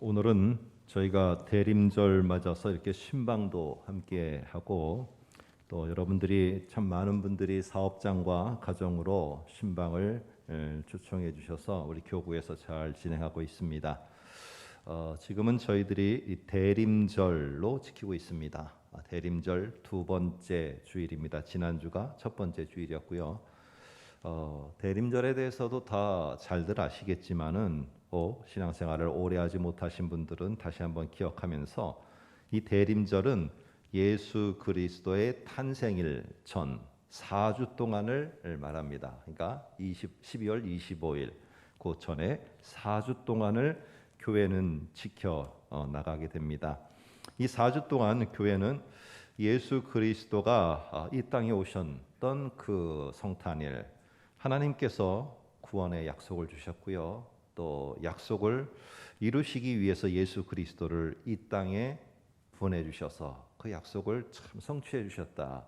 오늘은 저희가 대림절 맞아서 이렇게 신방도 함께 하고 또 여러분들이 참 많은 분들이 사업장과 가정으로 신방을 초청해 주셔서 우리 교구에서 잘 진행하고 있습니다. 지금은 저희들이 이 대림절로 지키고 있습니다. 대림절 두 번째 주일입니다. 지난주가 첫 번째 주일이었고요. 대림절에 대해서도 다 잘들 아시겠지만은 신앙생활을 오래 하지 못하신 분들은 다시 한번 기억하면서 이 대림절은 예수 그리스도의 탄생일 전 4주 동안을 말합니다. 그러니까 12월 25일 그 전에 4주 동안을 교회는 지켜 나가게 됩니다. 이 4주 동안 교회는 예수 그리스도가 이 땅에 오셨던 그 성탄일, 하나님께서 구원의 약속을 주셨고요. 또 약속을 이루시기 위해서 예수 그리스도를 이 땅에 보내주셔서 그 약속을 참 성취해 주셨다.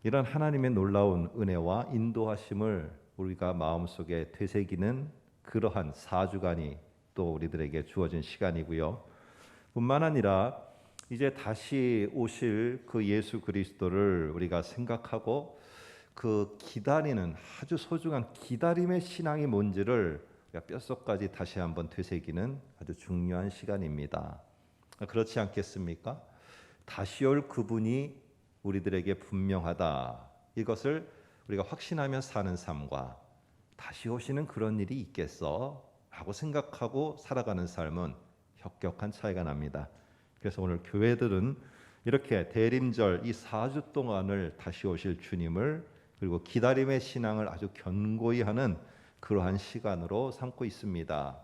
이런 하나님의 놀라운 은혜와 인도하심을 우리가 마음속에 되새기는 그러한 4주간이 또 우리들에게 주어진 시간이고요. 뿐만 아니라 이제 다시 오실 그 예수 그리스도를 우리가 생각하고 그 기다리는 아주 소중한 기다림의 신앙이 뭔지를 뼛속까지 다시 한번 되새기는 아주 중요한 시간입니다. 그렇지 않겠습니까? 다시 올 그분이 우리들에게 분명하다. 이것을 우리가 확신하며 사는 삶과 다시 오시는 그런 일이 있겠어? 라고 생각하고 살아가는 삶은 혁격한 차이가 납니다. 그래서 오늘 교회들은 이렇게 대림절 이 4주 동안을 다시 오실 주님을 그리고 기다림의 신앙을 아주 견고히 하는 그러한 시간으로 삼고 있습니다.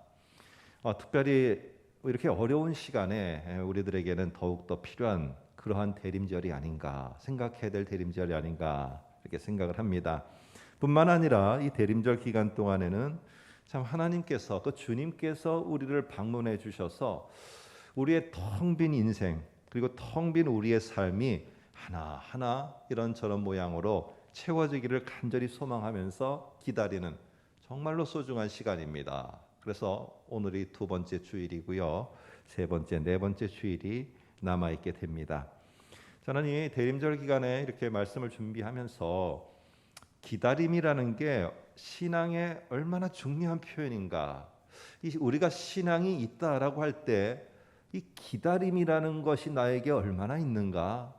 특별히 이렇게 어려운 시간에 우리들에게는 더욱더 필요한 그러한 대림절이 아닌가, 생각해야 될 대림절이 아닌가 이렇게 생각을 합니다. 뿐만 아니라 이 대림절 기간 동안에는 참 하나님께서 또 주님께서 우리를 방문해 주셔서 우리의 텅 빈 인생 그리고 텅 빈 우리의 삶이 하나하나 이런저런 모양으로 채워지기를 간절히 소망하면서 기다리는 정말로 소중한 시간입니다. 그래서 오늘이 두 번째 주일이고요. 세 번째, 네 번째 주일이 남아있게 됩니다. 저는 이 대림절 기간에 이렇게 말씀을 준비하면서 기다림이라는 게 신앙에 얼마나 중요한 표현인가. 우리가 신앙이 있다라고 할 때 이 기다림이라는 것이 나에게 얼마나 있는가.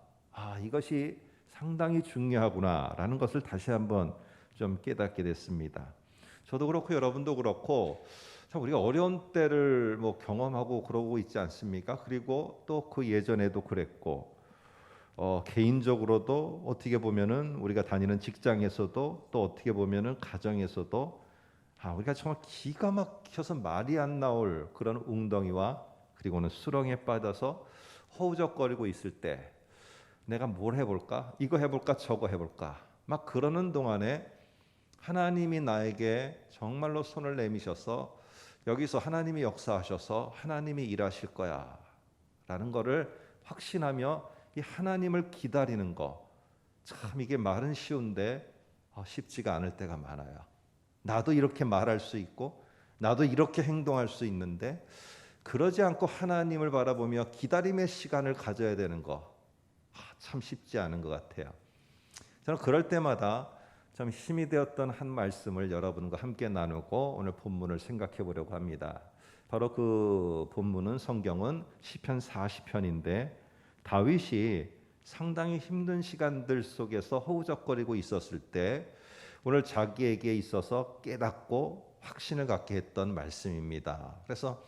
이것이 상당히 중요하구나라는 것을 다시 한번 좀 깨닫게 됐습니다. 저도 그렇고 여러분도 그렇고 참 우리가 어려운 때를 경험하고 그러고 있지 않습니까? 그리고 또 그 예전에도 그랬고 개인적으로도 어떻게 보면은 우리가 다니는 직장에서도 또 어떻게 보면은 가정에서도 우리가 정말 기가 막혀서 말이 안 나올 그런 웅덩이와 그리고는 수렁에 빠져서 허우적거리고 있을 때 내가 뭘 해볼까? 이거 해볼까? 저거 해볼까? 막 그러는 동안에 하나님이 나에게 정말로 손을 내미셔서 여기서 하나님이 역사하셔서 하나님이 일하실 거야 라는 거를 확신하며 이 하나님을 기다리는 거, 참 이게 말은 쉬운데 쉽지가 않을 때가 많아요. 나도 이렇게 말할 수 있고 나도 이렇게 행동할 수 있는데 그러지 않고 하나님을 바라보며 기다림의 시간을 가져야 되는 거 참 쉽지 않은 것 같아요. 저는 그럴 때마다 참 힘이 되었던 한 말씀을 여러분과 함께 나누고 오늘 본문을 생각해 보려고 합니다. 바로 그 본문은 성경은 시편 40편인데 다윗이 상당히 힘든 시간들 속에서 허우적거리고 있었을 때 오늘 자기에게 있어서 깨닫고 확신을 갖게 했던 말씀입니다. 그래서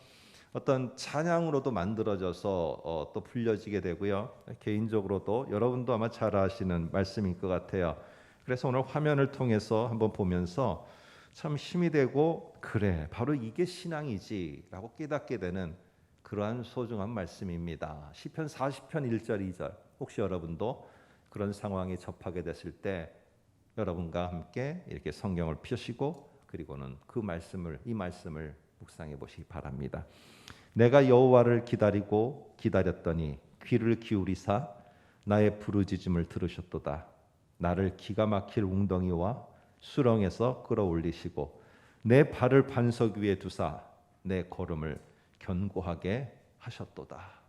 어떤 찬양으로도 만들어져서 또 불려지게 되고요. 개인적으로도 여러분도 아마 잘 아시는 말씀일 것 같아요. 그래서 오늘 화면을 통해서 한번 보면서 참 힘이 되고 그래 바로 이게 신앙이지 라고 깨닫게 되는 그러한 소중한 말씀입니다. 시편 40편 1절 2절 혹시 여러분도 그런 상황에 접하게 됐을 때 여러분과 함께 이렇게 성경을 펴시고 그리고는 이 말씀을 묵상해 보시기 바랍니다. 내가 여호와를 기다리고 기다렸더니 귀를 기울이사 나의 부르짖음을 들으셨도다. 나를 기가 막힐 웅덩이와 수렁에서 끌어올리시고 내 발을 반석 위에 두사 내 걸음을 견고하게 하셨도다.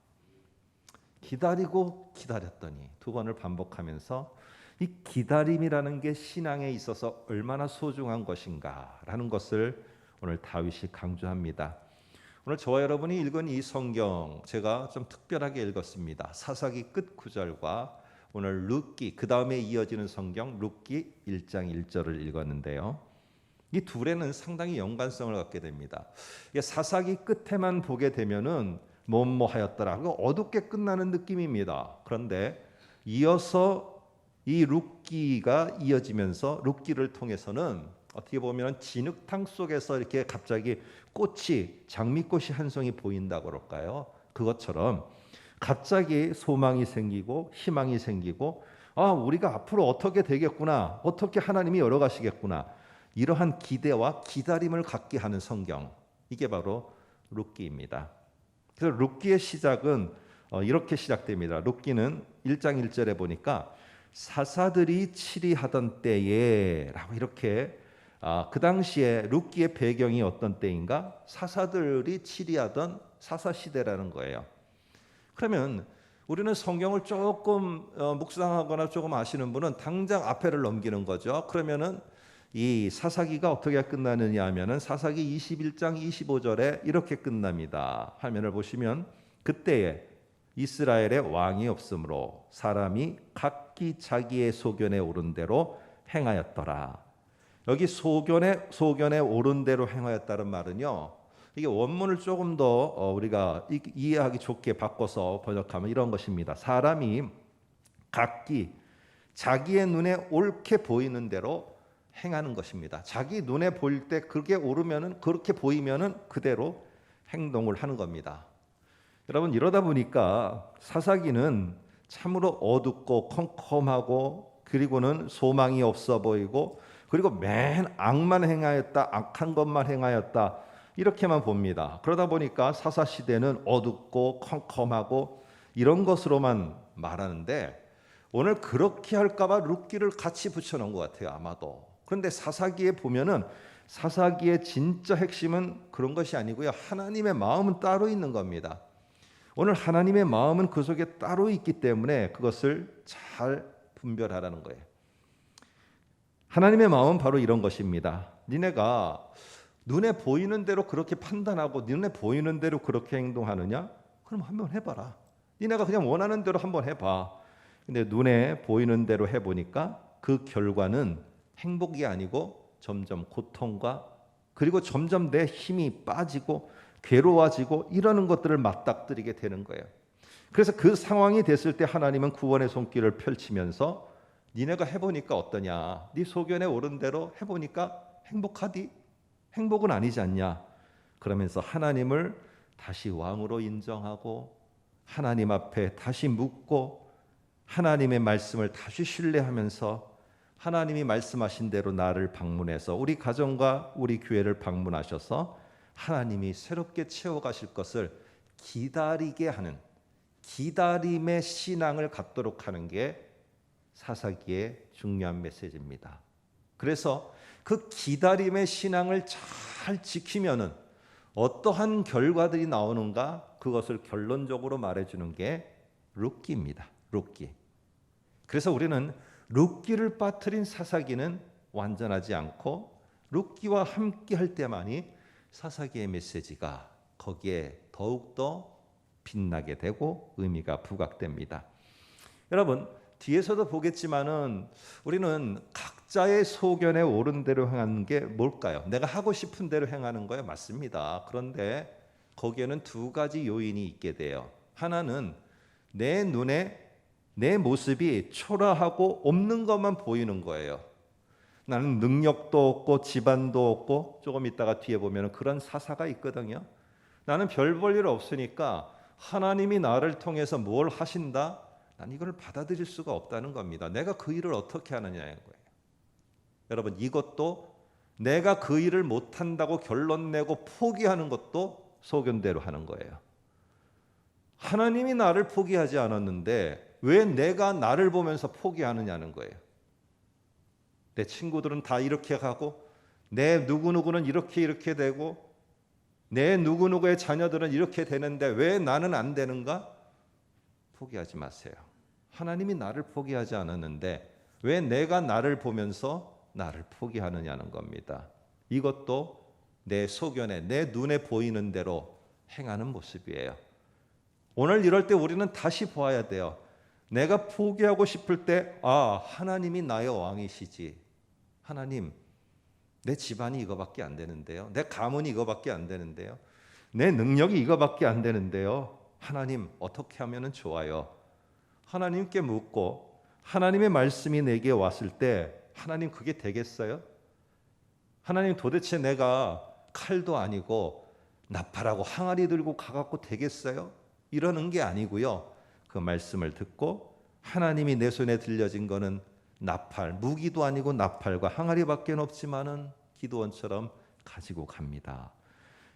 기다리고 기다렸더니 두 번을 반복하면서 이 기다림이라는 게 신앙에 있어서 얼마나 소중한 것인가라는 것을 오늘 다윗이 강조합니다. 오늘 저와 여러분이 읽은 이 성경 제가 좀 특별하게 읽었습니다. 사사기 끝 구절과 오늘 룻기 그 다음에 이어지는 성경 룻기 1장 1절을 읽었는데요. 이 둘에는 상당히 연관성을 갖게 됩니다. 사사기 끝에만 보게 되면은 뭐뭐하였더라 어둡게 끝나는 느낌입니다. 그런데 이어서 이 룻기가 이어지면서 룻기를 통해서는 어떻게 보면 진흙탕 속에서 이렇게 갑자기 꽃이 장미꽃이 한 송이 보인다고 그럴까요? 그것처럼 갑자기 소망이 생기고 희망이 생기고 우리가 앞으로 어떻게 되겠구나, 어떻게 하나님이 열어가시겠구나, 이러한 기대와 기다림을 갖게 하는 성경, 이게 바로 룻기입니다. 그래서 룻기의 시작은 이렇게 시작됩니다. 룻기는 1장 1절에 보니까 사사들이 치리하던 때에 라고 이렇게 그 당시에 룻기의 배경이 어떤 때인가? 사사들이 치리하던 사사시대라는 거예요. 그러면 우리는 성경을 조금 묵상하거나 조금 아시는 분은 당장 앞에를 넘기는 거죠. 그러면은 이 사사기가 어떻게 끝나느냐 하면은 사사기 21장 25절에 이렇게 끝납니다. 화면을 보시면 그때에 이스라엘에 왕이 없으므로 사람이 각기 자기의 소견에 오른 대로 행하였더라. 여기 소견에 오른 대로 행하였다는 말은요. 이게 원문을 조금 더 우리가 이해하기 좋게 바꿔서 번역하면 이런 것입니다. 사람이 각기 자기의 눈에 옳게 보이는 대로 행하는 것입니다. 자기 눈에 보일 때 그게 오르면은 그렇게 보이면은 그대로 행동을 하는 겁니다. 여러분 이러다 보니까 사사기는 참으로 어둡고 컴컴하고 그리고는 소망이 없어 보이고 그리고 맨 악만 행하였다, 악한 것만 행하였다 이렇게만 봅니다. 그러다 보니까 사사 시대는 어둡고 컴컴하고 이런 것으로만 말하는데 오늘 그렇게 할까봐 룻기를 같이 붙여놓은 것 같아요. 아마도. 그런데 사사기에 보면은 사사기의 진짜 핵심은 그런 것이 아니고요. 하나님의 마음은 따로 있는 겁니다. 오늘 하나님의 마음은 그 속에 따로 있기 때문에 그것을 잘 분별하라는 거예요. 하나님의 마음은 바로 이런 것입니다. 니네가 눈에 보이는 대로 그렇게 판단하고 눈에 보이는 대로 그렇게 행동하느냐? 그럼 한번 해봐라. 니네가 그냥 원하는 대로 한번 해봐. 근데 눈에 보이는 대로 해보니까 그 결과는 행복이 아니고 점점 고통과 그리고 점점 내 힘이 빠지고 괴로워지고 이러는 것들을 맞닥뜨리게 되는 거예요. 그래서 그 상황이 됐을 때 하나님은 구원의 손길을 펼치면서 니네가 해보니까 어떠냐? 네 소견에 오른 대로 해보니까 행복하디? 행복은 아니지 않냐? 그러면서 하나님을 다시 왕으로 인정하고 하나님 앞에 다시 묻고 하나님의 말씀을 다시 신뢰하면서 하나님이 말씀하신 대로 나를 방문해서 우리 가정과 우리 교회를 방문하셔서 하나님이 새롭게 채워가실 것을 기다리게 하는 기다림의 신앙을 갖도록 하는 게 사사기의 중요한 메시지입니다. 그래서 그 기다림의 신앙을 잘 지키면은 어떠한 결과들이 나오는가 그것을 결론적으로 말해주는 게 룻기입니다. 룻기. 그래서 우리는 룻기를 빠뜨린 사사기는 완전하지 않고 룻기와 함께 할 때만이 사사기의 메시지가 거기에 더욱더 빛나게 되고 의미가 부각됩니다. 여러분 뒤에서도 보겠지만은 우리는 각자의 소견에 옳은 대로 행하는 게 뭘까요? 내가 하고 싶은 대로 행하는 거예요. 맞습니다. 그런데 거기에는 두 가지 요인이 있게 돼요. 하나는 내 눈에 내 모습이 초라하고 없는 것만 보이는 거예요. 나는 능력도 없고 집안도 없고 조금 있다가 뒤에 보면 그런 사사가 있거든요. 나는 별 볼 일 없으니까 하나님이 나를 통해서 뭘 하신다? 난 이걸 받아들일 수가 없다는 겁니다. 내가 그 일을 어떻게 하느냐는 거예요. 여러분 이것도 내가 그 일을 못한다고 결론 내고 포기하는 것도 소견대로 하는 거예요. 하나님이 나를 포기하지 않았는데 왜 내가 나를 보면서 포기하느냐는 거예요. 내 친구들은 다 이렇게 가고 내 누구누구는 이렇게 되고 내 누구누구의 자녀들은 이렇게 되는데 왜 나는 안 되는가? 포기하지 마세요. 하나님이 나를 포기하지 않았는데 왜 내가 나를 보면서 나를 포기하느냐는 겁니다. 이것도 내 소견에, 내 눈에 보이는 대로 행하는 모습이에요. 오늘 이럴 때 우리는 다시 보아야 돼요. 내가 포기하고 싶을 때, 하나님이 나의 왕이시지. 하나님, 내 집안이 이거밖에 안 되는데요. 내 가문이 이거밖에 안 되는데요. 내 능력이 이거밖에 안 되는데요. 하나님, 어떻게 하면 좋아요? 하나님께 묻고 하나님의 말씀이 내게 왔을 때 하나님 그게 되겠어요? 하나님 도대체 내가 칼도 아니고 나팔하고 항아리 들고 가갖고 되겠어요? 이러는 게 아니고요. 그 말씀을 듣고 하나님이 내 손에 들려진 거는 나팔, 무기도 아니고 나팔과 항아리밖에 없지만은 기도원처럼 가지고 갑니다.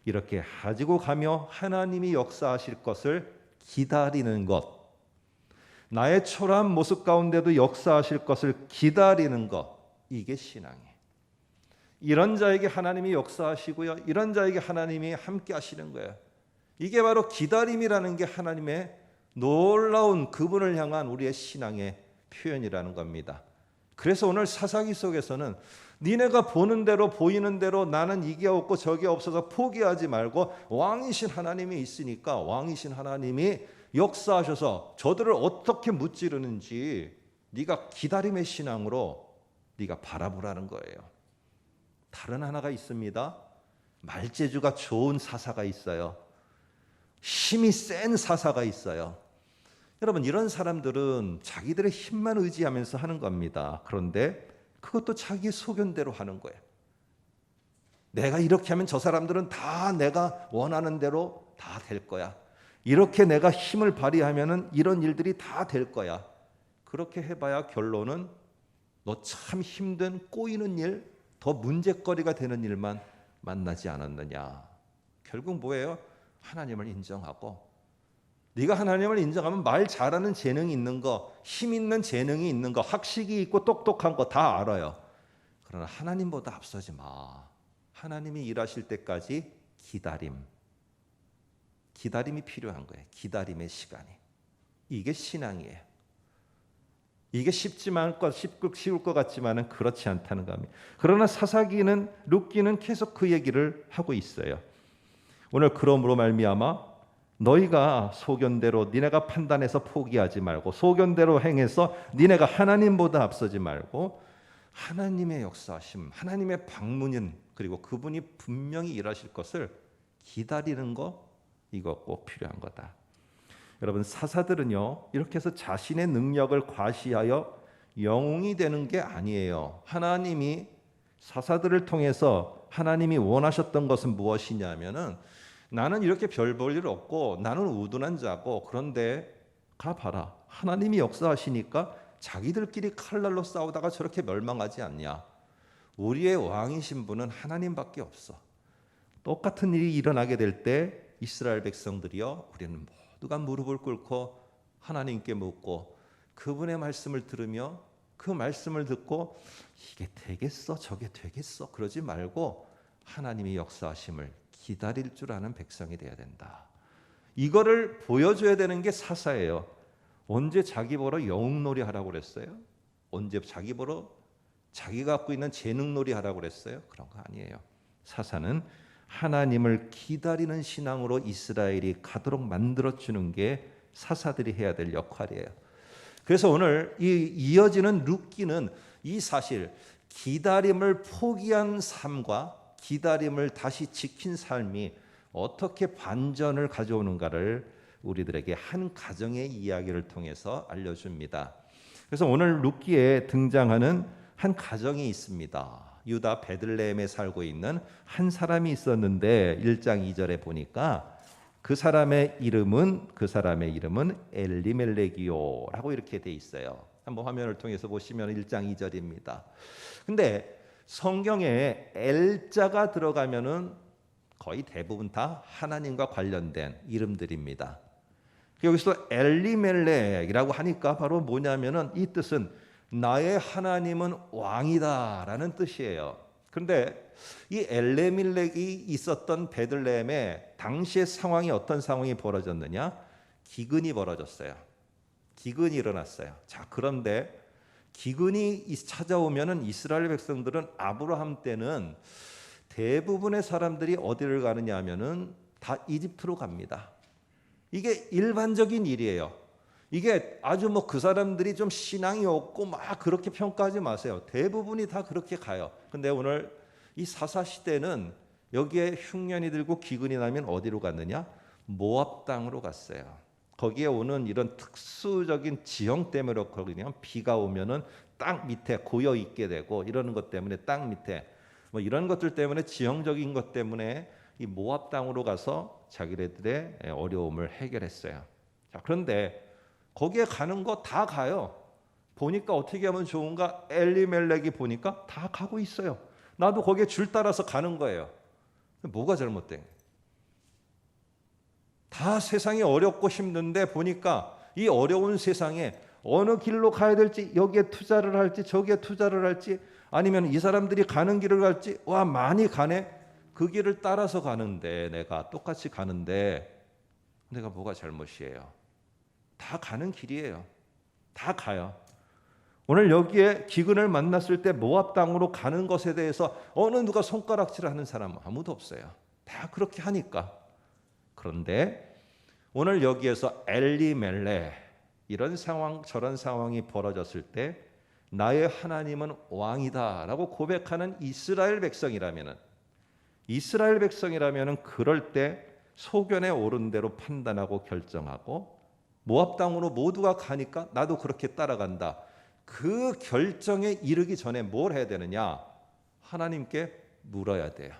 이렇게 가지고 가며 하나님이 역사하실 것을 기다리는 것, 나의 초라한 모습 가운데도 역사하실 것을 기다리는 것, 이게 신앙이에요. 이런 자에게 하나님이 역사하시고요, 이런 자에게 하나님이 함께 하시는 거예요. 이게 바로 기다림이라는 게 하나님의 놀라운 그분을 향한 우리의 신앙의 표현이라는 겁니다. 그래서 오늘 사사기 속에서는 니네가 보는 대로 보이는 대로 나는 이게 없고 저게 없어서 포기하지 말고 왕이신 하나님이 있으니까 왕이신 하나님이 역사하셔서 저들을 어떻게 무찌르는지 네가 기다림의 신앙으로 네가 바라보라는 거예요. 다른 하나가 있습니다. 말재주가 좋은 사사가 있어요. 힘이 센 사사가 있어요. 여러분, 이런 사람들은 자기들의 힘만 의지하면서 하는 겁니다. 그런데 그것도 자기 소견대로 하는 거예요. 내가 이렇게 하면 저 사람들은 다 내가 원하는 대로 다 될 거야. 이렇게 내가 힘을 발휘하면 이런 일들이 다 될 거야. 그렇게 해봐야 결론은 너 참 힘든 꼬이는 일, 더 문제거리가 되는 일만 만나지 않았느냐. 결국 뭐예요? 하나님을 인정하고, 네가 하나님을 인정하면 말 잘하는 재능이 있는 거, 힘 있는 재능이 있는 거, 학식이 있고 똑똑한 거 다 알아요. 그러나 하나님보다 앞서지 마. 하나님이 일하실 때까지 기다림이 필요한 거예요. 기다림의 시간이. 이게 신앙이에요. 이게 쉬울 것 같지만은 그렇지 않다는 겁니다. 그러나 사사기는, 룻기는 계속 그 얘기를 하고 있어요. 오늘 그러므로 말미암아 너희가 소견대로 니네가 판단해서 포기하지 말고, 소견대로 행해서 니네가 하나님보다 앞서지 말고, 하나님의 역사하심, 하나님의 방문인, 그리고 그분이 분명히 일하실 것을 기다리는 거, 이거 꼭 필요한 거다. 여러분, 사사들은요, 이렇게 해서 자신의 능력을 과시하여 영웅이 되는 게 아니에요. 하나님이 사사들을 통해서 하나님이 원하셨던 것은 무엇이냐면은, 나는 이렇게 별 볼 일 없고 나는 우둔한 자고, 그런데 가봐라, 하나님이 역사하시니까 자기들끼리 칼날로 싸우다가 저렇게 멸망하지 않냐. 우리의 왕이신 분은 하나님밖에 없어. 똑같은 일이 일어나게 될 때 이스라엘 백성들이요, 우리는 모두가 무릎을 꿇고 하나님께 묻고 그분의 말씀을 들으며 그 말씀을 듣고 이게 되겠어 저게 되겠어 그러지 말고 하나님이 역사하심을 기다릴 줄 아는 백성이 되어야 된다. 이거를 보여줘야 되는 게 사사예요. 언제 자기 보러 영웅놀이 하라고 그랬어요? 언제 자기 보러 자기가 갖고 있는 재능놀이 하라고 그랬어요? 그런 거 아니에요. 사사는 하나님을 기다리는 신앙으로 이스라엘이 가도록 만들어주는 게 사사들이 해야 될 역할이에요. 그래서 오늘 이 이어지는 룻기는 이 사실, 기다림을 포기한 삶과 기다림을 다시 지킨 삶이 어떻게 반전을 가져오는가를 우리들에게 한 가정의 이야기를 통해서 알려줍니다. 그래서 오늘 룻기에 등장하는 한 가정이 있습니다. 유다 베들레헴에 살고 있는 한 사람이 있었는데 1장 2절에 보니까 그 사람의 이름은 엘리멜렉이요라고 이렇게 돼 있어요. 한번 화면을 통해서 보시면 1장 2절입니다. 근데 성경에 엘자가 들어가면은 거의 대부분 다 하나님과 관련된 이름들입니다. 여기서 엘리멜렉이라고 하니까 바로 뭐냐면은 이 뜻은 나의 하나님은 왕이다라는 뜻이에요. 그런데 이 엘레멜렉이 있었던 베들레헴에 당시의 상황이 어떤 상황이 벌어졌느냐? 기근이 벌어졌어요. 기근이 일어났어요. 자, 그런데 기근이 찾아오면은 이스라엘 백성들은 아브라함 때는 대부분의 사람들이 어디를 가느냐 하면은 다 이집트로 갑니다. 이게 일반적인 일이에요. 이게 아주 그 사람들이 좀 신앙이 없고 막 그렇게 평가하지 마세요. 대부분이 다 그렇게 가요. 근데 오늘 이 사사 시대는 여기에 흉년이 들고 기근이 나면 어디로 갔느냐? 모압 땅으로 갔어요. 거기에 오는 이런 특수적인 지형 때문에 그렇거든요. 비가 오면은 땅 밑에 고여 있게 되고 이러는 것 때문에 땅 밑에 이런 것들 때문에 지형적인 것 때문에 이 모압 땅으로 가서 자기네들의 어려움을 해결했어요. 자, 그런데 거기에 가는 거 다 가요. 보니까 어떻게 하면 좋은가? 엘리멜렉이 보니까 다 가고 있어요. 나도 거기에 줄 따라서 가는 거예요. 뭐가 잘못된 거예요? 다 세상이 어렵고 힘든데 보니까 이 어려운 세상에 어느 길로 가야 될지, 여기에 투자를 할지 저기에 투자를 할지, 아니면 이 사람들이 가는 길을 갈지, 와 많이 가네. 그 길을 따라서 가는데, 내가 똑같이 가는데 내가 뭐가 잘못이에요? 다 가는 길이에요. 다 가요. 오늘 여기에 기근을 만났을 때 모압 땅으로 가는 것에 대해서 어느 누가 손가락질하는 사람은 아무도 없어요. 다 그렇게 하니까. 그런데 오늘 여기에서 엘리멜렉, 이런 상황 저런 상황이 벌어졌을 때 나의 하나님은 왕이다라고 고백하는 이스라엘 백성이라면은 그럴 때 소견에 오른 대로 판단하고 결정하고 모압 땅으로 모두가 가니까 나도 그렇게 따라간다. 그 결정에 이르기 전에 뭘 해야 되느냐? 하나님께 물어야 돼요.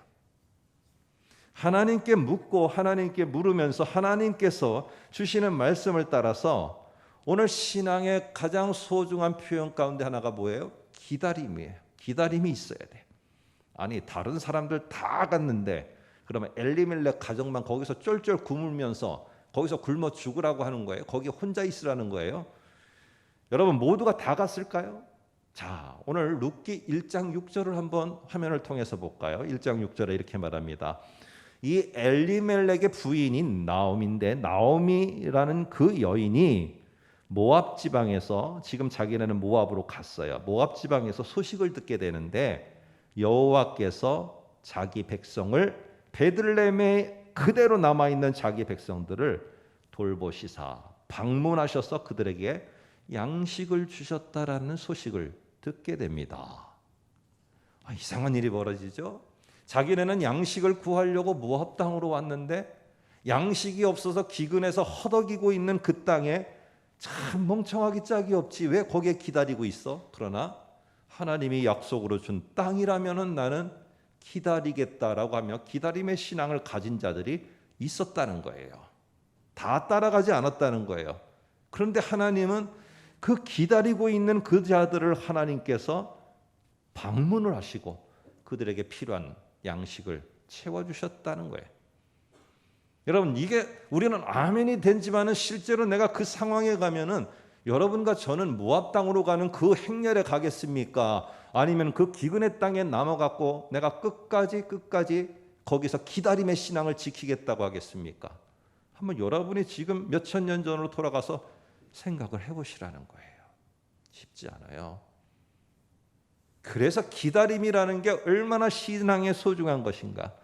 하나님께 묻고 하나님께 물으면서 하나님께서 주시는 말씀을 따라서, 오늘 신앙의 가장 소중한 표현 가운데 하나가 뭐예요? 기다림이에요. 기다림이 있어야 돼. 아니 다른 사람들 다 갔는데 그러면 엘리멜렉 가정만 거기서 쫄쫄 굶으면서 거기서 굶어 죽으라고 하는 거예요? 거기 혼자 있으라는 거예요? 여러분 모두가 다 갔을까요? 자, 오늘 룻기 1장 6절을 한번 화면을 통해서 볼까요? 1장 6절에 이렇게 말합니다. 이 엘리멜렉의 부인인 나오미인데, 나오미라는 그 여인이 모압 지방에서, 지금 자기네는 모압으로 갔어요. 모압 지방에서 소식을 듣게 되는데 여호와께서 자기 백성을, 베들레헴에 그대로 남아있는 자기 백성들을 돌보시사 방문하셔서 그들에게 양식을 주셨다라는 소식을 듣게 됩니다. 이상한 일이 벌어지죠. 자기네는 양식을 구하려고 모압 땅으로 왔는데 양식이 없어서 기근해서 허덕이고 있는 그 땅에 참 멍청하기 짝이 없지, 왜 거기에 기다리고 있어? 그러나 하나님이 약속으로 준 땅이라면은 나는 기다리겠다라고 하며 기다림의 신앙을 가진 자들이 있었다는 거예요. 다 따라가지 않았다는 거예요. 그런데 하나님은 그 기다리고 있는 그 자들을 하나님께서 방문을 하시고 그들에게 필요한 양식을 채워주셨다는 거예요. 여러분, 이게 우리는 아멘이 된지만은 실제로 내가 그 상황에 가면은 여러분과 저는 모압 땅으로 가는 그 행렬에 가겠습니까? 아니면 그 기근의 땅에 남아갖고 내가 끝까지 거기서 기다림의 신앙을 지키겠다고 하겠습니까? 한번 여러분이 지금 몇천 년 전으로 돌아가서 생각을 해보시라는 거예요. 쉽지 않아요. 그래서 기다림이라는 게 얼마나 신앙에 소중한 것인가.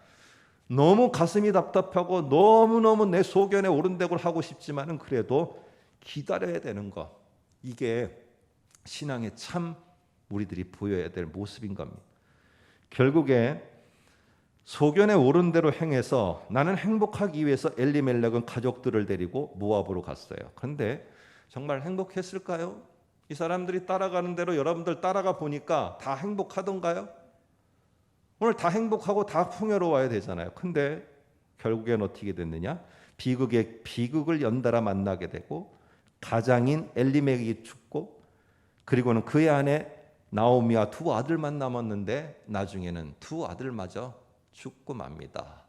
너무 가슴이 답답하고 너무너무 내 소견에 오른대고 하고 싶지만은 그래도 기다려야 되는 것, 이게 신앙에 참 우리들이 보여야 될 모습인 겁니다. 결국에 소견에 오른 대로 행해서 나는 행복하기 위해서 엘리멜렉은 가족들을 데리고 모압으로 갔어요. 그런데 정말 행복했을까요? 이 사람들이 따라가는 대로 여러분들 따라가 보니까 다 행복하던가요? 오늘 다 행복하고 다 풍요로워야 되잖아요. 근데 결국엔 어떻게 됐느냐? 비극을 연달아 만나게 되고 가장인 엘리멜렉이 죽고, 그리고는 그의 아내 나오미와 두 아들만 남았는데 나중에는 두 아들마저 죽고 맙니다.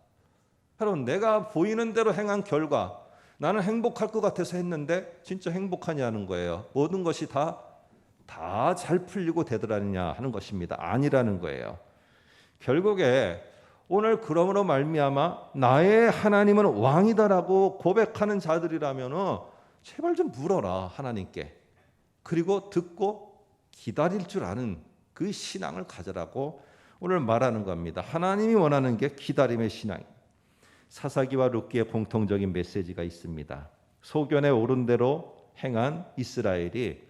여러분, 내가 보이는 대로 행한 결과 나는 행복할 것 같아서 했는데 진짜 행복하냐는 거예요. 모든 것이 다 잘 풀리고 되더라느냐 하는 것입니다. 아니라는 거예요. 결국에 오늘 그러므로 말미암아 나의 하나님은 왕이다라고 고백하는 자들이라면은 제발 좀 물어라 하나님께. 그리고 듣고 기다릴 줄 아는 그 신앙을 가져라고 오늘 말하는 겁니다. 하나님이 원하는 게 기다림의 신앙. 사사기와 룻기의 공통적인 메시지가 있습니다. 소견에 오른 대로 행한 이스라엘이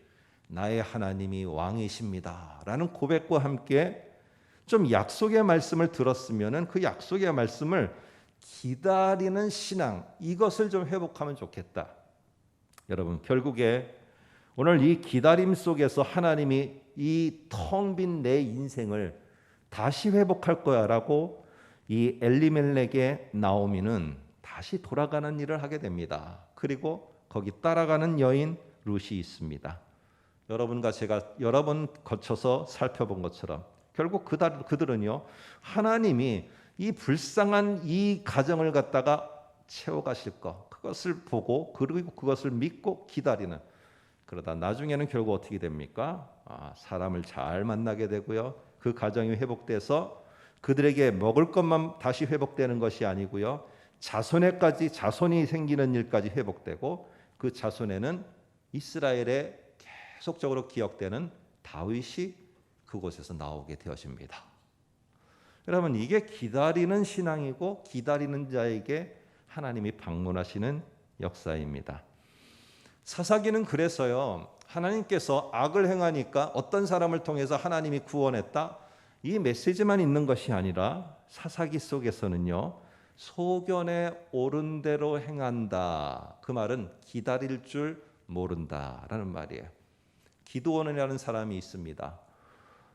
나의 하나님이 왕이십니다 라는 고백과 함께 좀 약속의 말씀을 들었으면 그 약속의 말씀을 기다리는 신앙, 이것을 좀 회복하면 좋겠다. 여러분, 결국에 오늘 이 기다림 속에서 하나님이 이 텅 빈 내 인생을 다시 회복할 거야 라고 이 엘리멜렉의 나오미는 다시 돌아가는 일을 하게 됩니다. 그리고 거기 따라가는 여인 룻이 있습니다. 여러분과 제가 여러 번 거쳐서 살펴본 것처럼 결국 그들은요, 하나님이 이 불쌍한 이 가정을 갖다가 채워가실 것, 그것을 보고 그리고 그것을 믿고 기다리는. 그러다 나중에는 결국 어떻게 됩니까? 사람을 잘 만나게 되고요, 그 가정이 회복돼서 그들에게 먹을 것만 다시 회복되는 것이 아니고요, 자손에까지 자손이 생기는 일까지 회복되고 그 자손에는 이스라엘의 계속적으로 기억되는 다윗이 그곳에서 나오게 되어집니다. 여러분, 이게 기다리는 신앙이고 기다리는 자에게 하나님이 방문하시는 역사입니다. 사사기는 그래서요, 하나님께서 악을 행하니까 어떤 사람을 통해서 하나님이 구원했다, 이 메시지만 있는 것이 아니라 사사기 속에서는요, 소견에 오른 대로 행한다. 그 말은 기다릴 줄 모른다라는 말이에요. 기드온이라는 사람이 있습니다.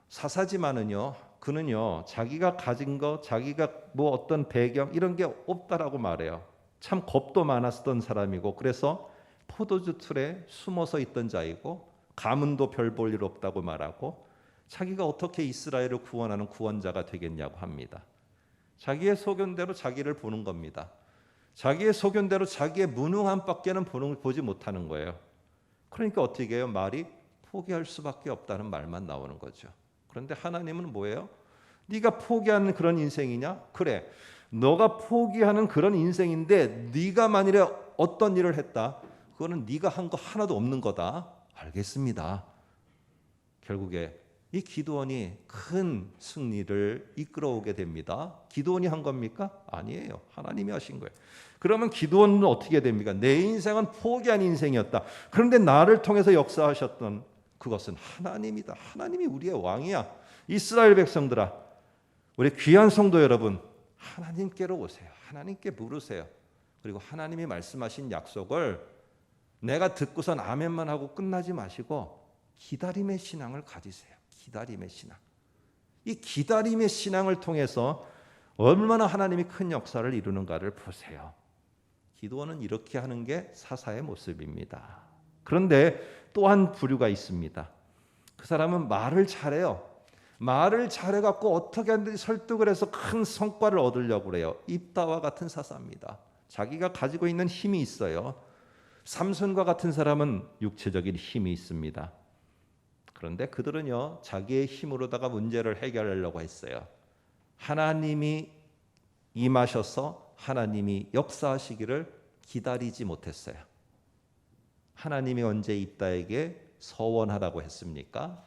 사사지만은요, 그는요, 자기가 가진 거, 자기가 뭐 어떤 배경 이런 게 없다라고 말해요. 참 겁도 많았던 사람이고, 그래서 포도주 틀에 숨어서 있던 자이고, 가문도 별 볼 일 없다고 말하고, 자기가 어떻게 이스라엘을 구원하는 구원자가 되겠냐고 합니다. 자기의 소견대로 자기를 보는 겁니다. 자기의 소견대로 자기의 무능함밖에는 보지 못하는 거예요. 그러니까 어떻게 해요? 말이 포기할 수밖에 없다는 말만 나오는 거죠. 그런데 하나님은 뭐예요? 네가 포기하는 그런 인생이냐? 그래, 너가 포기하는 그런 인생인데 네가 만일에 어떤 일을 했다, 그거는 네가 한 거 하나도 없는 거다. 알겠습니다. 결국에 이 기드온이 큰 승리를 이끌어오게 됩니다. 기드온이 한 겁니까? 아니에요. 하나님이 하신 거예요. 그러면 기드온은 어떻게 됩니까? 내 인생은 포기한 인생이었다. 그런데 나를 통해서 역사하셨던 그것은 하나님이다. 하나님이 우리의 왕이야. 이스라엘 백성들아, 우리 귀한 성도 여러분, 하나님께로 오세요. 하나님께 물으세요. 그리고 하나님이 말씀하신 약속을 내가 듣고선 아멘만 하고 끝나지 마시고 기다림의 신앙을 가지세요. 기다림의 신앙. 이 기다림의 신앙을 통해서 얼마나 하나님이 큰 역사를 이루는가를 보세요. 기드온은 이렇게 하는 게 사사의 모습입니다. 그런데 또한 부류가 있습니다. 그 사람은 말을 잘해요. 말을 잘해갖고 어떻게 하든지 설득을 해서 큰 성과를 얻으려고 그래요. 입다와 같은 사사입니다. 자기가 가지고 있는 힘이 있어요. 삼손과 같은 사람은 육체적인 힘이 있습니다. 그런데 그들은요, 자기의 힘으로다가 문제를 해결하려고 했어요. 하나님이 임하셔서 하나님이 역사하시기를 기다리지 못했어요. 하나님이 언제 입다에게 서원하라고 했습니까?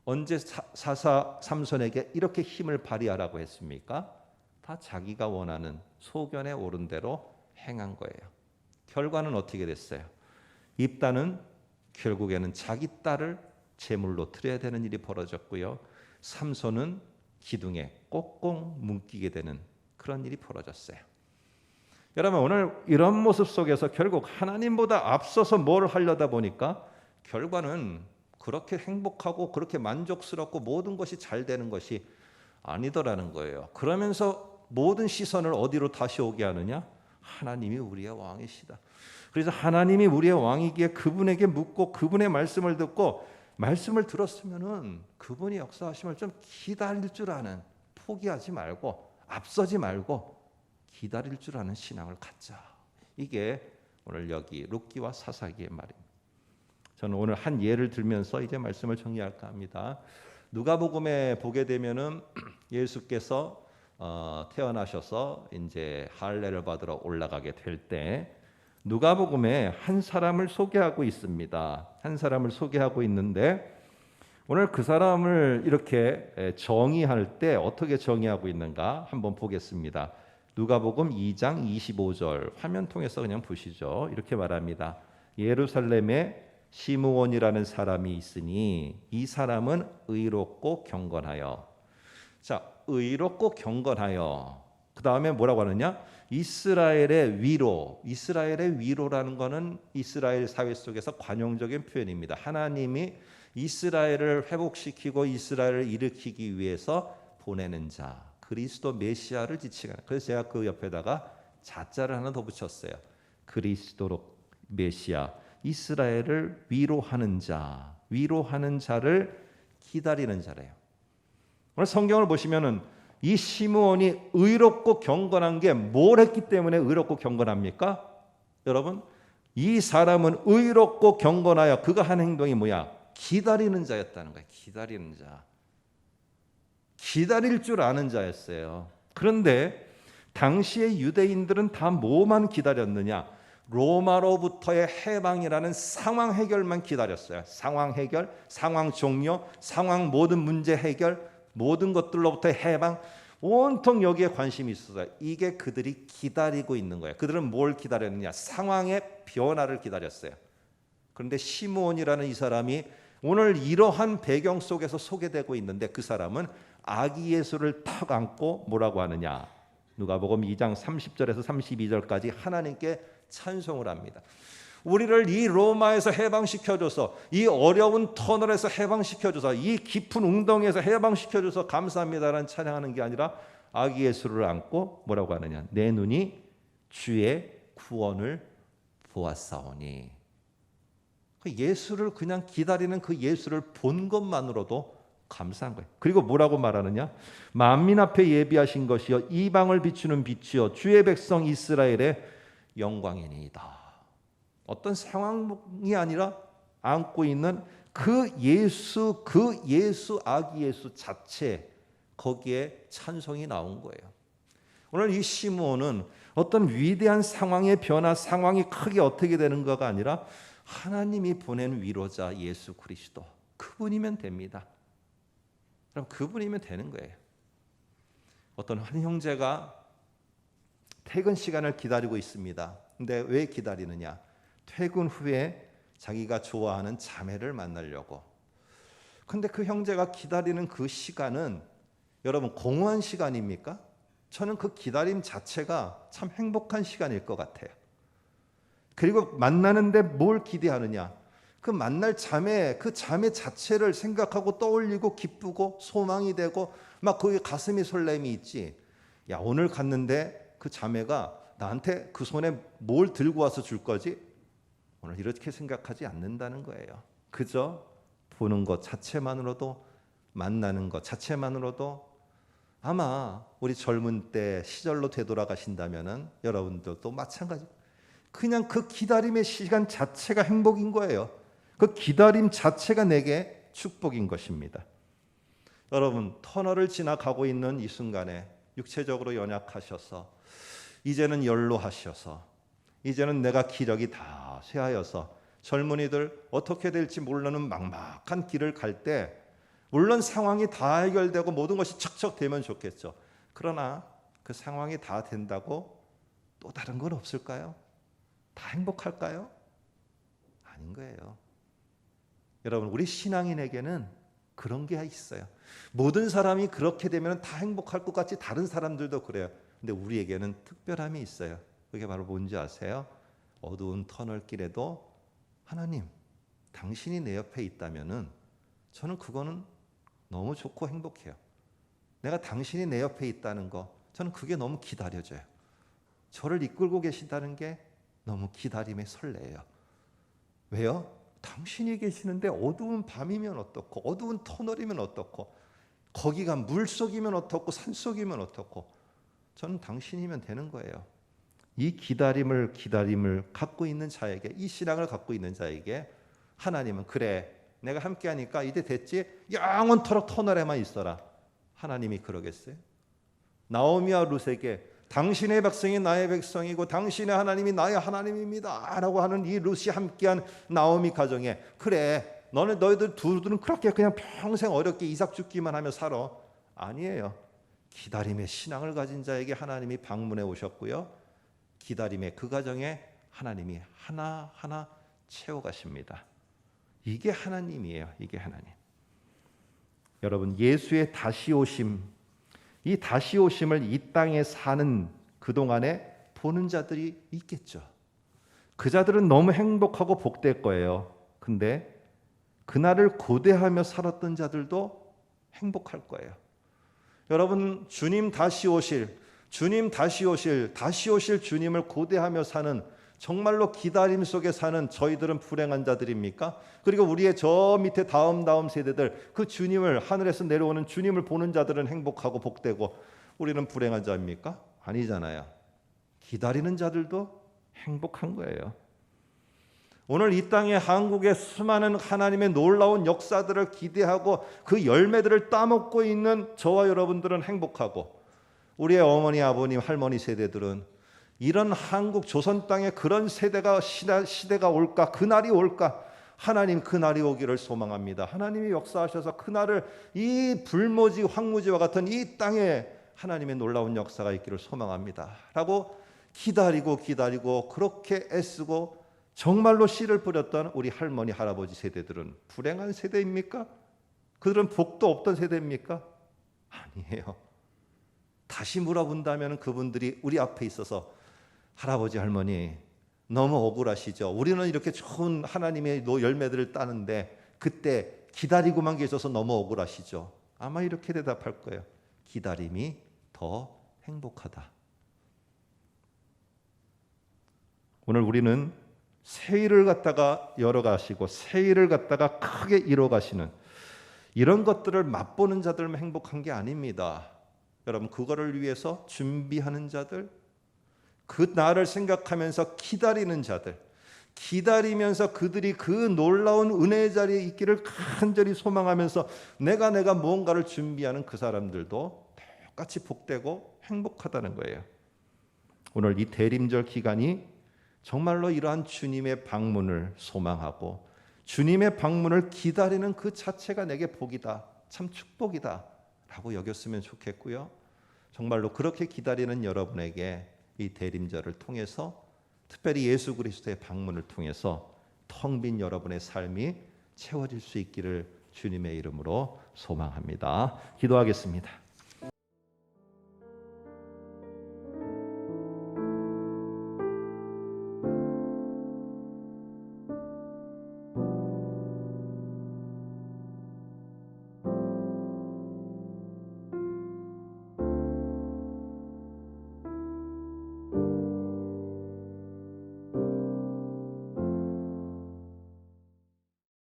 언제 사사 삼손에게 이렇게 힘을 발휘하라고 했습니까? 다 자기가 원하는 소견에 오른 대로 행한 거예요. 결과는 어떻게 됐어요? 입다는 결국에는 자기 딸을 제물로 드려야 되는 일이 벌어졌고요, 삼손은 기둥에 꼭꼭 묶이게 되는 그런 일이 벌어졌어요. 여러분, 오늘 이런 모습 속에서 결국 하나님보다 앞서서 뭘 하려다 보니까 결과는 그렇게 행복하고 그렇게 만족스럽고 모든 것이 잘 되는 것이 아니더라는 거예요. 그러면서 모든 시선을 어디로 다시 오게 하느냐? 하나님이 우리의 왕이시다. 그래서 하나님이 우리의 왕이기에 그분에게 묻고 그분의 말씀을 듣고, 말씀을 들었으면은 그분이 역사하심을 좀 기다릴 줄 아는, 포기하지 말고 앞서지 말고 기다릴 줄 아는 신앙을 갖자. 이게 오늘 여기 룻기와 사사기의 말입니다. 저는 오늘 한 예를 들면서 이제 말씀을 정리할까 합니다. 누가복음에 보게 되면은 예수께서 태어나셔서 이제 할례를 받으러 올라가게 될 때 누가복음에 한 사람을 소개하고 있습니다. 한 사람을 소개하고 있는데 오늘 그 사람을 이렇게 정의할 때 어떻게 정의하고 있는가 한번 보겠습니다. 누가복음 2장 25절 화면 통해서 그냥 보시죠. 이렇게 말합니다. 예루살렘에 시므온이라는 사람이 있으니 이 사람은 의롭고 경건하여. 자, 의롭고 경건하여. 그 다음에 뭐라고 하느냐? 이스라엘의 위로. 이스라엘의 위로라는 것은 이스라엘 사회 속에서 관용적인 표현입니다. 하나님이 이스라엘을 회복시키고 이스라엘을 일으키기 위해서 보내는 자, 그리스도 메시아를 지칭하는. 그래서 제가 그 옆에다가 자자를 하나 더 붙였어요. 그리스도 메시아, 이스라엘을 위로하는 자, 위로하는 자를 기다리는 자래요. 오늘 성경을 보시면은 이 시므온이 의롭고 경건한 게 뭘 했기 때문에 의롭고 경건합니까? 여러분, 이 사람은 의롭고 경건하여 그가 한 행동이 뭐야? 기다리는 자였다는 거예요. 기다리는 자. 기다릴 줄 아는 자였어요. 그런데 당시의 유대인들은 다 뭐만 기다렸느냐? 로마로부터의 해방이라는 상황 해결만 기다렸어요. 상황 해결, 상황 종료, 상황 모든 문제 해결, 모든 것들로부터의 해방, 온통 여기에 관심이 있었어요. 이게 그들이 기다리고 있는 거예요. 그들은 뭘 기다렸느냐? 상황의 변화를 기다렸어요. 그런데 시므온이라는 이 사람이 오늘 이러한 배경 속에서 소개되고 있는데 그 사람은 아기 예수를 탁 안고 뭐라고 하느냐? 누가복음 2장 30절에서 32절까지 하나님께 찬송을 합니다. 우리를 이 로마에서 해방시켜줘서 이 어려운 터널에서 해방시켜줘서 이 깊은 웅덩이에서 해방시켜줘서 감사합니다라는 찬양하는 게 아니라 아기 예수를 안고 뭐라고 하느냐? 내 눈이 주의 구원을 보았사오니. 예수를 그냥 기다리는 그 예수를 본 것만으로도 감사한 거예요. 그리고 뭐라고 말하느냐? 만민 앞에 예비하신 것이요 이방을 비추는 빛이요 주의 백성 이스라엘의 영광이니이다. 어떤 상황이 아니라 안고 있는 그 예수 아기 예수 자체, 거기에 찬송이 나온 거예요. 오늘 이 시므온은 어떤 위대한 상황의 변화, 상황이 크게 어떻게 되는가가 아니라 하나님이 보낸 위로자 예수 그리스도, 그분이면 됩니다. 그럼 그분이면 되는 거예요. 어떤 한 형제가 퇴근 시간을 기다리고 있습니다. 근데 왜 기다리느냐? 퇴근 후에 자기가 좋아하는 자매를 만나려고. 근데 그 형제가 기다리는 그 시간은 여러분 공허한 시간입니까? 저는 그 기다림 자체가 참 행복한 시간일 것 같아요. 그리고 만나는데 뭘 기대하느냐? 그 만날 자매, 그 자매 자체를 생각하고 떠올리고 기쁘고 소망이 되고 막 거기 가슴이 설렘이 있지. 야, 오늘 갔는데 그 자매가 나한테 그 손에 뭘 들고 와서 줄 거지? 오늘 이렇게 생각하지 않는다는 거예요. 그저 보는 것 자체만으로도, 만나는 것 자체만으로도 아마 우리 젊은 때 시절로 되돌아가신다면은 여러분들도 마찬가지. 그냥 그 기다림의 시간 자체가 행복인 거예요. 그 기다림 자체가 내게 축복인 것입니다. 여러분, 터널을 지나가고 있는 이 순간에 육체적으로 연약하셔서 이제는 연로하셔서 이제는 내가 기력이 다 쇠하여서 젊은이들 어떻게 될지 모르는 막막한 길을 갈 때 물론 상황이 다 해결되고 모든 것이 척척 되면 좋겠죠. 그러나 그 상황이 다 된다고 또 다른 건 없을까요? 다 행복할까요? 아닌 거예요. 여러분, 우리 신앙인에게는 그런 게 있어요. 모든 사람이 그렇게 되면 다 행복할 것 같이 다른 사람들도 그래요. 근데 우리에게는 특별함이 있어요. 그게 바로 뭔지 아세요? 어두운 터널길에도 하나님, 당신이 내 옆에 있다면은 저는 그거는 너무 좋고 행복해요. 내가 당신이 내 옆에 있다는 거, 저는 그게 너무 기다려져요. 저를 이끌고 계신다는 게 너무 기다림에 설레요. 왜요? 당신이 계시는데 어두운 밤이면 어떻고 어두운 터널이면 어떻고 거기가 물속이면 어떻고 산속이면 어떻고 저는 당신이면 되는 거예요. 이 기다림을 갖고 있는 자에게, 이 신앙을 갖고 있는 자에게 하나님은 그래, 내가 함께하니까 이제 됐지? 영원토록 터널에만 있어라. 하나님이 그러겠어요? 나오미와 룻에게 당신의 백성이 나의 백성이고 당신의 하나님이 나의 하나님입니다 라고 하는 이 룻이 함께한 나오미 가정에, 그래 너희들 둘은 그렇게 그냥 평생 어렵게 이삭 죽기만 하며 살아. 아니에요. 기다림의 신앙을 가진 자에게 하나님이 방문해 오셨고요, 기다림의 그 가정에 하나님이 하나하나 채워가십니다. 이게 하나님이에요. 이게 하나님. 여러분, 예수의 다시 오심, 이 다시 오심을 이 땅에 사는 그동안에 보는 자들이 있겠죠. 그 자들은 너무 행복하고 복될 거예요. 근데 그날을 고대하며 살았던 자들도 행복할 거예요. 여러분, 주님 다시 오실 주님을 고대하며 사는, 정말로 기다림 속에 사는 저희들은 불행한 자들입니까? 그리고 우리의 저 밑에 다음 세대들, 그 주님을, 하늘에서 내려오는 주님을 보는 자들은 행복하고 복되고 우리는 불행한 자입니까? 아니잖아요. 기다리는 자들도 행복한 거예요. 오늘 이 땅에 한국의 수많은 하나님의 놀라운 역사들을 기대하고 그 열매들을 따먹고 있는 저와 여러분들은 행복하고, 우리의 어머니, 아버님, 할머니 세대들은 이런 한국 조선 땅에 그런 시대가 올까, 그날이 올까, 하나님 그날이 오기를 소망합니다. 하나님이 역사하셔서 그날을, 이 불모지 황무지와 같은 이 땅에 하나님의 놀라운 역사가 있기를 소망합니다 라고 기다리고 그렇게 애쓰고 정말로 씨를 뿌렸던 우리 할머니, 할아버지 세대들은 불행한 세대입니까? 그들은 복도 없던 세대입니까? 아니에요. 다시 물어본다면 그분들이 우리 앞에 있어서, 할아버지, 할머니 너무 억울하시죠? 우리는 이렇게 좋은 하나님의 열매들을 따는데 그때 기다리고만 계셔서 너무 억울하시죠? 아마 이렇게 대답할 거예요. 기다림이 더 행복하다. 오늘 우리는 새 일을 갖다가 열어가시고 새 일을 갖다가 크게 이뤄가시는 이런 것들을 맛보는 자들만 행복한 게 아닙니다. 여러분, 그거를 위해서 준비하는 자들, 그 날을 생각하면서 기다리는 자들, 기다리면서 그들이 그 놀라운 은혜의 자리에 있기를 간절히 소망하면서 내가 무언가를 준비하는 그 사람들도 똑같이 복되고 행복하다는 거예요. 오늘 이 대림절 기간이 정말로 이러한 주님의 방문을 소망하고 주님의 방문을 기다리는 그 자체가 내게 복이다, 참 축복이다 라고 여겼으면 좋겠고요. 정말로 그렇게 기다리는 여러분에게 이 대림절을 통해서, 특별히 예수 그리스도의 방문을 통해서 텅 빈 여러분의 삶이 채워질 수 있기를 주님의 이름으로 소망합니다. 기도하겠습니다.